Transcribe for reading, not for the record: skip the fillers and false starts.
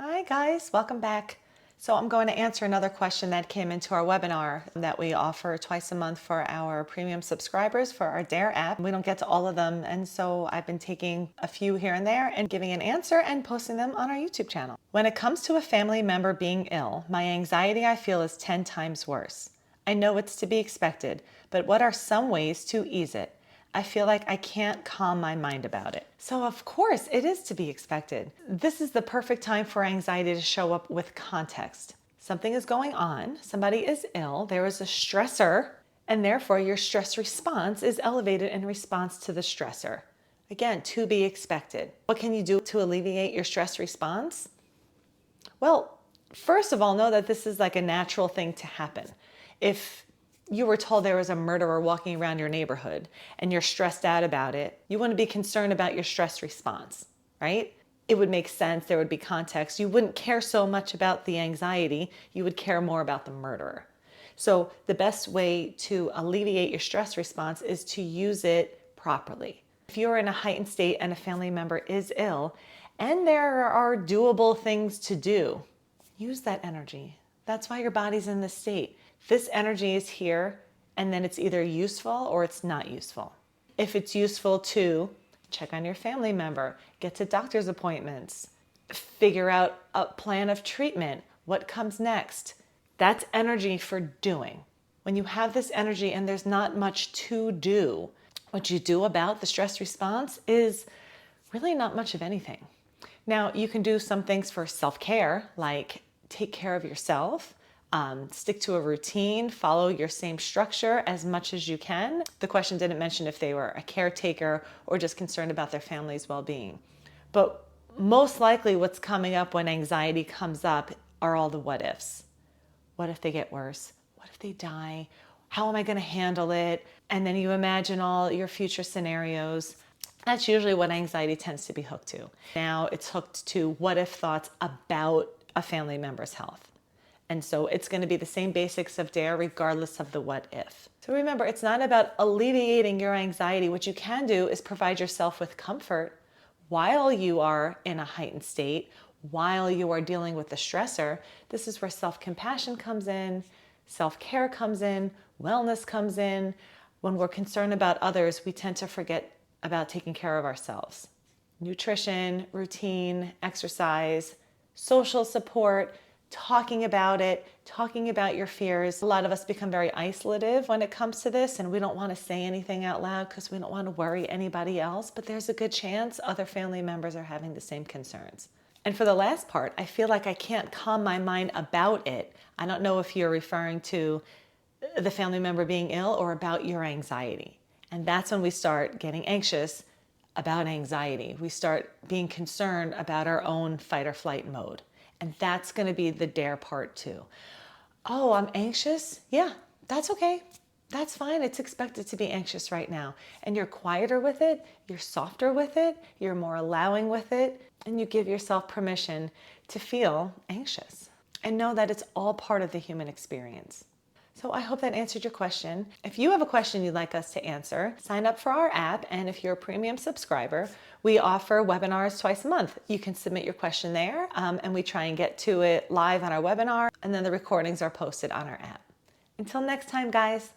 Hi guys, welcome back. So I'm going to answer another question that came into our webinar that we offer twice a month for our premium subscribers for our Dare app. We don't get to all of them, and so I've been taking a few here and there and giving an answer and posting them on our YouTube channel. When it comes to a family member being ill, my anxiety I feel is 10 times worse. I know it's to be expected, but what are some ways to ease it? I feel like I can't calm my mind about it. So of course it is to be expected. This is the perfect time for anxiety to show up with context. Something is going on, somebody is ill, there is a stressor, and therefore your stress response is elevated in response to the stressor. Again, to be expected. What can you do to alleviate your stress response? Well, first of all, know that this is like a natural thing to happen. If you were told there was a murderer walking around your neighborhood and you're stressed out about it, you want to be concerned about your stress response, right? It would make sense, there would be context. You wouldn't care so much about the anxiety, you would care more about the murderer. So the best way to alleviate your stress response is to use it properly. If you're in a heightened state and a family member is ill and there are doable things to do, use that energy. That's why your body's in this state. This energy is here, and then it's either useful or it's not useful. If it's useful to check on your family member, get to doctor's appointments, figure out a plan of treatment, what comes next, that's energy for doing. When you have this energy and there's not much to do, what you do about the stress response is really not much of anything. Now, you can do some things for self-care, like take care of yourself, stick to a routine, follow your same structure as much as you can. The question didn't mention if they were a caretaker or just concerned about their family's well-being. But most likely what's coming up when anxiety comes up are all the what ifs. What if they get worse? What if they die? How am I going to handle it? And then you imagine all your future scenarios. That's usually what anxiety tends to be hooked to. Now it's hooked to what if thoughts about a family member's health. And so it's going to be the same basics of Dare regardless of the what if. So remember, it's not about alleviating your anxiety. What you can do is provide yourself with comfort while you are in a heightened state, while you are dealing with the stressor. This is where self-compassion comes in, self-care comes in, wellness comes in. When we're concerned about others, we tend to forget about taking care of ourselves. Nutrition, routine, exercise, social support, talking about it, talking about your fears. A lot of us become very isolative when it comes to this, and we don't want to say anything out loud because we don't want to worry anybody else, but there's a good chance other family members are having the same concerns. And for the last part, I feel like I can't calm my mind about it. I don't know if you're referring to the family member being ill or about your anxiety. And that's when we start getting anxious about anxiety. We start being concerned about our own fight or flight mode. And that's going to be the Dare part too. Oh, I'm anxious? Yeah, that's okay. That's fine. It's expected to be anxious right now. And you're quieter with it, you're softer with it, you're more allowing with it, and you give yourself permission to feel anxious. And know that it's all part of the human experience. So I hope that answered your question. If you have a question you'd like us to answer, sign up for our app. And if you're a premium subscriber, we offer webinars twice a month. You can submit your question there, and we try and get to it live on our webinar, and then the recordings are posted on our app. Until next time, guys.